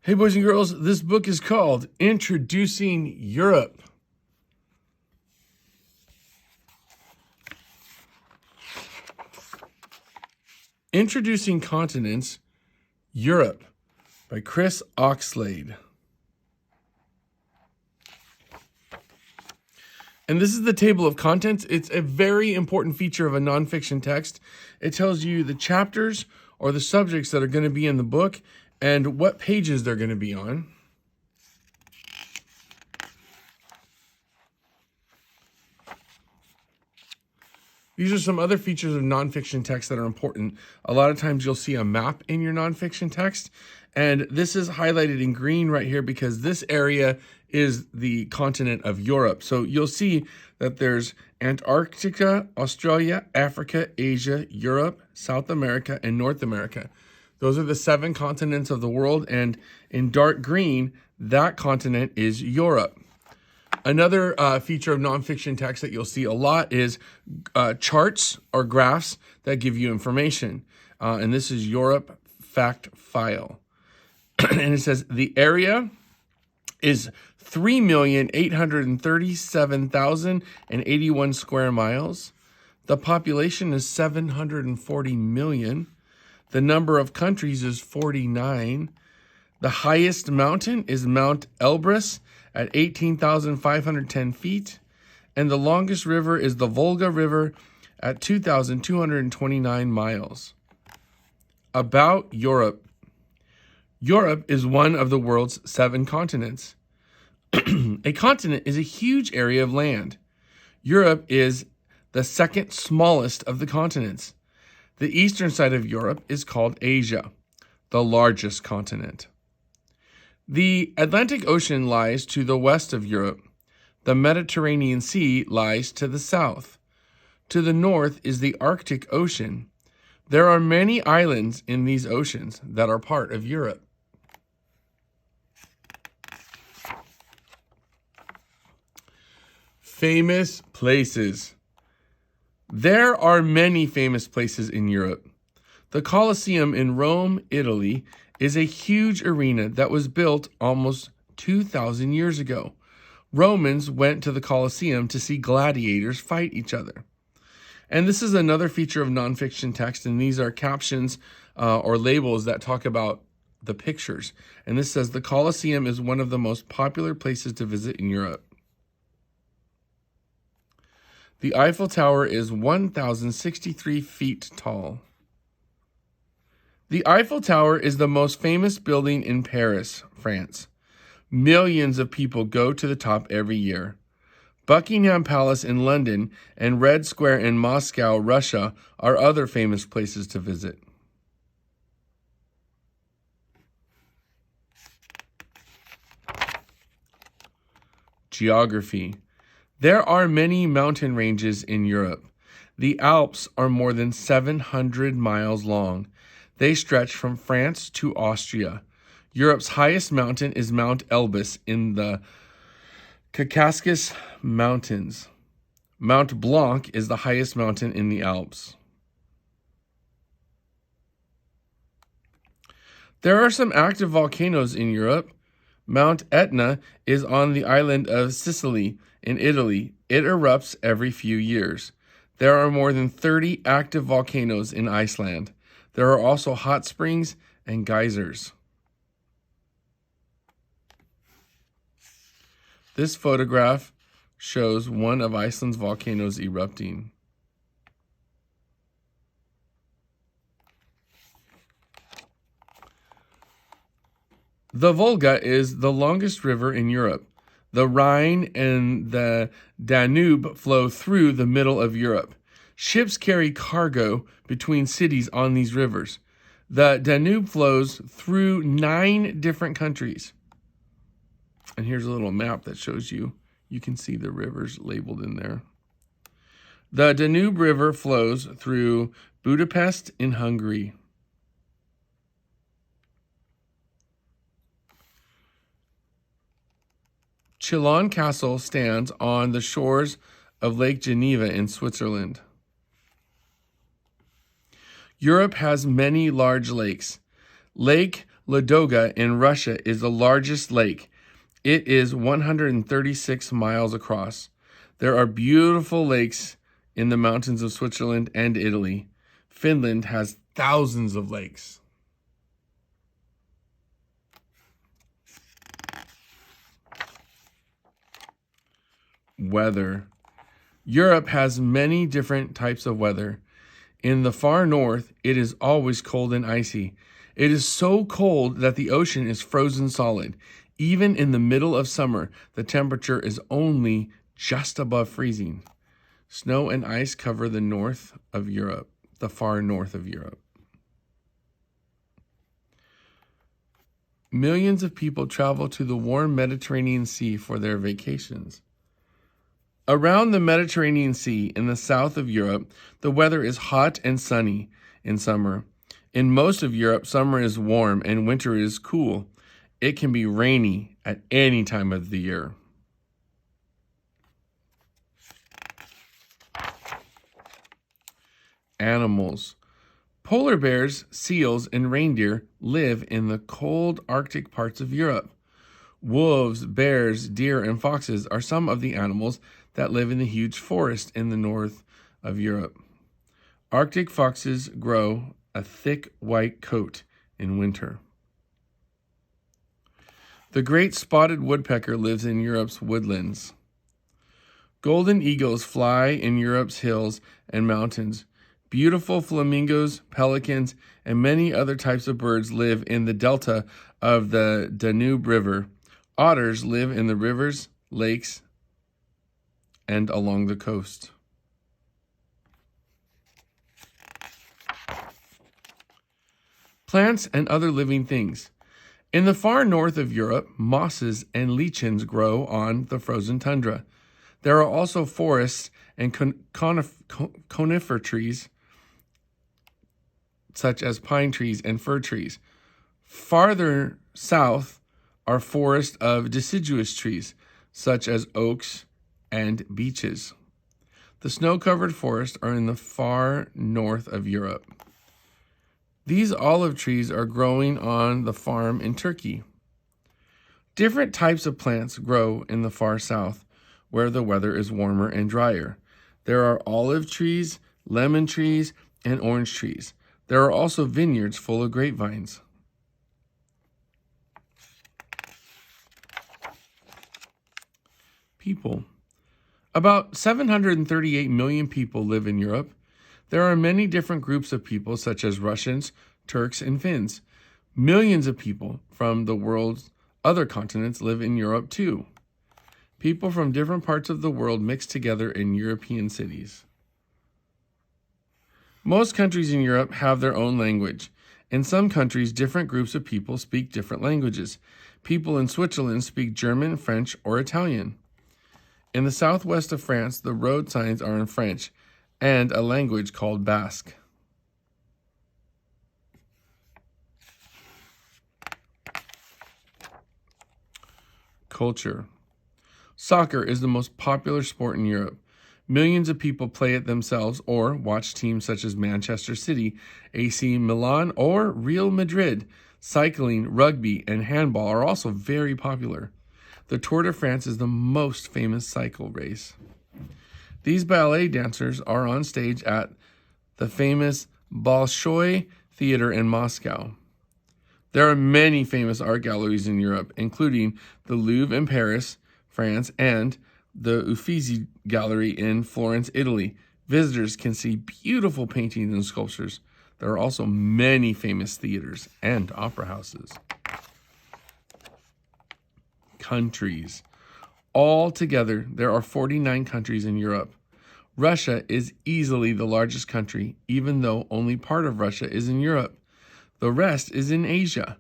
Hey, boys and girls, this book is called Introducing Europe. Introducing Continents, Europe, by Chris Oxlade. And this is the table of contents. It's a very important feature of a nonfiction text. It tells you the chapters or the subjects that are going to be in the book and what pages they're going to be on. These are some other features of nonfiction text that are important. A lot of times you'll see a map in your nonfiction text, and this is highlighted in green right here because this area is the continent of Europe. So you'll see that there's Antarctica, Australia, Africa, Asia, Europe, South America, and North America. Those are the 7 continents of the world, and in dark green, that continent is Europe. Another feature of nonfiction text that you'll see a lot is charts or graphs that give you information. And this is Europe Fact File. And it says the area is 3,837,081 square miles. The population is 740 million. The number of countries is 49. The highest mountain is Mount Elbrus at 18,510 feet, and the longest river is the Volga River at 2,229 miles. About Europe. Europe is one of the world's 7 continents. A continent is a huge area of land. Europe is the second smallest of the continents. The eastern side of Europe is called Asia, the largest continent. The Atlantic Ocean lies to the west of Europe. The Mediterranean Sea lies to the south. To the north is the Arctic Ocean. There are many islands in these oceans that are part of Europe. Famous places. There are many famous places in Europe. The Colosseum in Rome, Italy, is a huge arena that was built almost 2,000 years ago. Romans went to the Colosseum to see gladiators fight each other. And this is another feature of nonfiction text, and these are captions or labels that talk about the pictures. And this says the Colosseum is one of the most popular places to visit in Europe. The Eiffel Tower is 1,063 feet tall. The Eiffel Tower is the most famous building in Paris, France. Millions of people go to the top every year. Buckingham Palace in London and Red Square in Moscow, Russia, are other famous places to visit. Geography. There are many mountain ranges in Europe. The Alps are more than 700 miles long. They stretch from France to Austria. Europe's highest mountain is Mount Elbrus in the Caucasus Mountains. Mount Blanc is the highest mountain in the Alps. There are some active volcanoes in Europe. Mount Etna is on the island of Sicily in Italy. It erupts every few years. There are more than 30 active volcanoes in Iceland. There are also hot springs and geysers. This photograph shows one of Iceland's volcanoes erupting. The Volga is the longest river in Europe. The Rhine and the Danube flow through the middle of Europe. Ships carry cargo between cities on these rivers. The Danube flows through 9 different countries. And here's a little map that shows you. You can see the rivers labeled in there. The Danube River flows through Budapest in Hungary. Chillon Castle stands on the shores of Lake Geneva in Switzerland. Europe has many large lakes. Lake Ladoga in Russia is the largest lake. It is 136 miles across. There are beautiful lakes in the mountains of Switzerland and Italy. Finland has thousands of lakes. Weather. Europe has many different types of weather. In the far north, it is always cold and icy. It is so cold that the ocean is frozen solid. Even in the middle of summer, the temperature is only just above freezing. Snow and ice cover the north of Europe, the far north of Europe. Millions of people travel to the warm Mediterranean Sea for their vacations. Around the Mediterranean Sea in the south of Europe, the weather is hot and sunny in summer. In most of Europe, summer is warm and winter is cool. It can be rainy at any time of the year. Animals. Polar bears, seals, and reindeer live in the cold Arctic parts of Europe. Wolves, bears, deer, and foxes are some of the animals that live in the huge forest in the north of Europe. Arctic foxes grow a thick white coat in winter. The great spotted woodpecker lives in Europe's woodlands. Golden eagles fly in Europe's hills and mountains. Beautiful flamingos, pelicans, and many other types of birds live in the delta of the Danube River. Otters live in the rivers, lakes, and along the coast. Plants and other living things. In the far north of Europe, mosses and lichens grow on the frozen tundra. There are also forests and conifer trees, such as pine trees and fir trees. Farther south are forests of deciduous trees, such as oaks and beeches. The snow-covered forests are in the far north of Europe. These olive trees are growing on the farm in Turkey. Different types of plants grow in the far south, where the weather is warmer and drier. There are olive trees, lemon trees, and orange trees. There are also vineyards full of grapevines. People. About 738 million people live in Europe. There are many different groups of people, such as Russians, Turks, and Finns. Millions of people from the world's other continents live in Europe too. People from different parts of the world mix together in European cities. Most countries in Europe have their own language. In some countries, different groups of people speak different languages. People in Switzerland speak German, French, or Italian. In the southwest of France, the road signs are in French and a language called Basque. Culture. Soccer is the most popular sport in Europe. Millions of people play it themselves or watch teams such as Manchester City, AC Milan, or Real Madrid. Cycling, rugby, and handball are also very popular. The Tour de France is the most famous cycle race. These ballet dancers are on stage at the famous Bolshoi Theater in Moscow. There are many famous art galleries in Europe, including the Louvre in Paris, France, and the Uffizi Gallery in Florence, Italy. Visitors can see beautiful paintings and sculptures. There are also many famous theaters and opera houses. Countries. Altogether, there are 49 countries in Europe. Russia is easily the largest country, even though only part of Russia is in Europe. The rest is in Asia.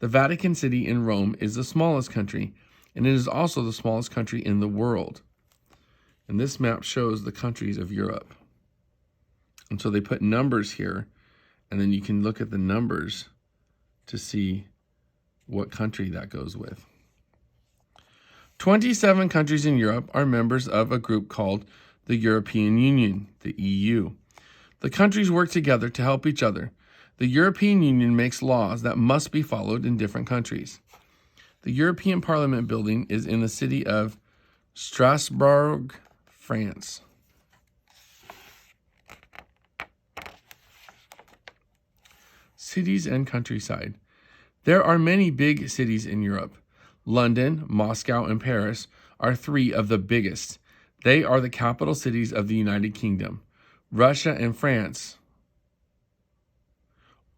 The Vatican City in Rome is the smallest country, and it is also the smallest country in the world. And this map shows the countries of Europe. And so they put numbers here, and then you can look at the numbers to see what country that goes with. 27 countries in Europe are members of a group called the European Union, the EU. The countries work together to help each other. The European Union makes laws that must be followed in different countries. The European Parliament building is in the city of Strasbourg, France. Cities and countryside. There are many big cities in Europe. London, Moscow, and Paris are three of the biggest. They are the capital cities of the United Kingdom. Russia and France.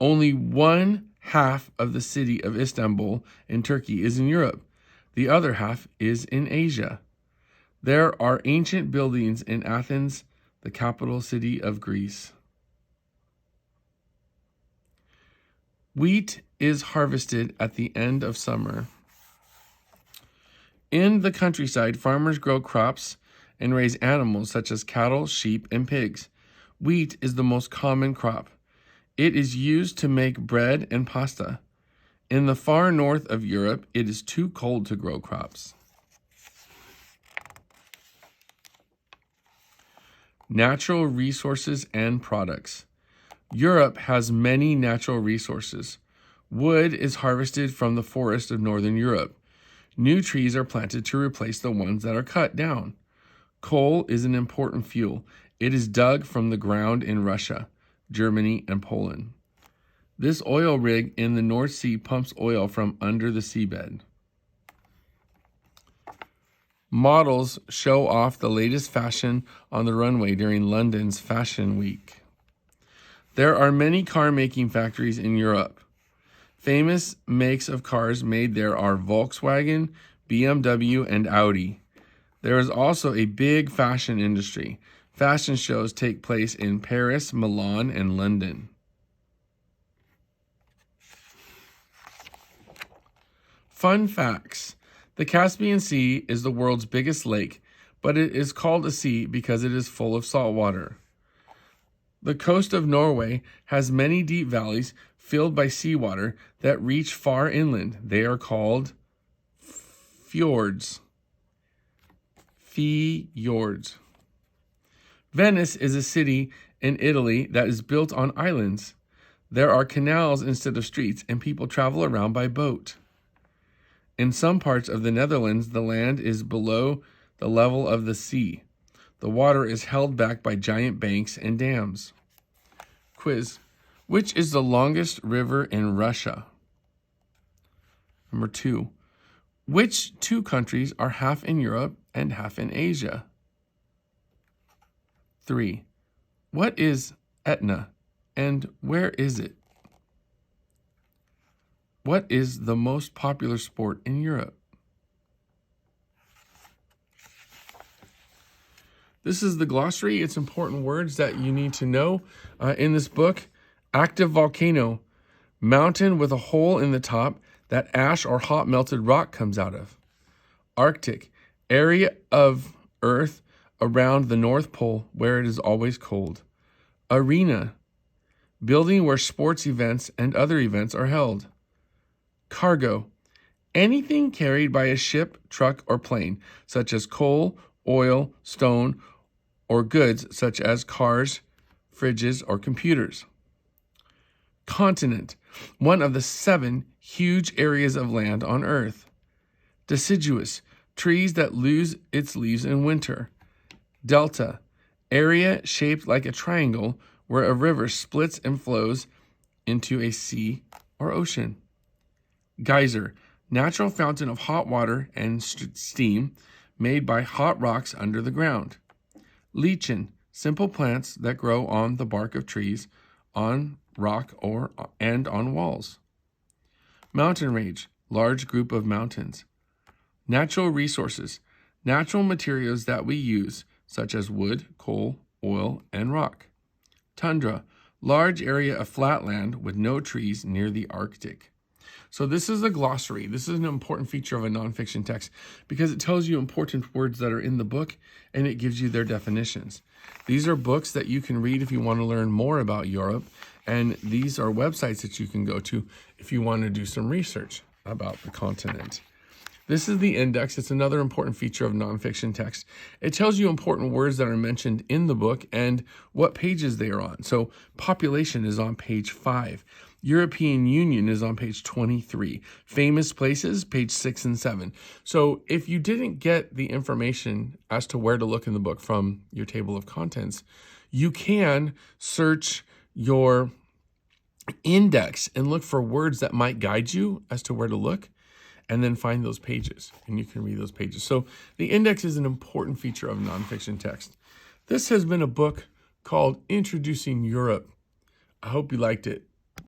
Only 1/2 of the city of Istanbul in Turkey is in Europe. The other half is in Asia. There are ancient buildings in Athens, the capital city of Greece. Wheat is harvested at the end of summer. In the countryside, farmers grow crops and raise animals such as cattle, sheep, and pigs. Wheat is the most common crop. It is used to make bread and pasta. In the far north of Europe, it is too cold to grow crops. Natural resources and products. Europe has many natural resources. Wood is harvested from the forest of northern Europe. New trees are planted to replace the ones that are cut down. Coal is an important fuel. It is dug from the ground in Russia, Germany, and Poland. This oil rig in the North Sea pumps oil from under the seabed. Models show off the latest fashion on the runway during London's Fashion Week. There are many car-making factories in Europe. Famous makes of cars made there are Volkswagen, BMW, and Audi. There is also a big fashion industry. Fashion shows take place in Paris, Milan, and London. Fun facts. The Caspian Sea is the world's biggest lake, but it is called a sea because it is full of salt water. The coast of Norway has many deep valleys filled by seawater that reach far inland. They are called fjords. Fjords. Venice is a city in Italy that is built on islands. There are canals instead of streets, and people travel around by boat. In some parts of the Netherlands, the land is below the level of the sea. The water is held back by giant banks and dams. Quiz. Which is the longest river in Russia? Number 2. Which two countries are half in Europe and half in Asia? 3. What is Etna and where is it? What is the most popular sport in Europe? This is the glossary. It's important words that you need to know in this book. Active volcano, mountain with a hole in the top that ash or hot melted rock comes out of. Arctic, area of Earth around the North Pole where it is always cold. Arena, building where sports events and other events are held. Cargo, anything carried by a ship, truck, or plane, such as coal, oil, stone, or goods such as cars, fridges, or computers. Continent, one of the 7 huge areas of land on Earth. Deciduous, trees that lose its leaves in winter. Delta, area shaped like a triangle where a river splits and flows into a sea or ocean. Geyser, natural fountain of hot water and steam made by hot rocks under the ground. Lichen, simple plants that grow on the bark of trees, on rock and on walls. Mountain range, large group of mountains. Natural resources, natural materials that we use, such as wood, coal, oil, and rock. Tundra, large area of flat land with no trees near the Arctic. So this is the glossary. This is an important feature of a nonfiction text because it tells you important words that are in the book and it gives you their definitions. These are books that you can read if you want to learn more about Europe, and these are websites that you can go to if you want to do some research about the continent. This is the index. It's another important feature of nonfiction text. It tells you important words that are mentioned in the book and what pages they are on. So population is on page 5. European Union is on page 23. Famous places, page 6 and 7. So if you didn't get the information as to where to look in the book from your table of contents, you can search your index and look for words that might guide you as to where to look, and then find those pages, and you can read those pages. So the index is an important feature of nonfiction text. This has been a book called Introducing Europe. I hope you liked it.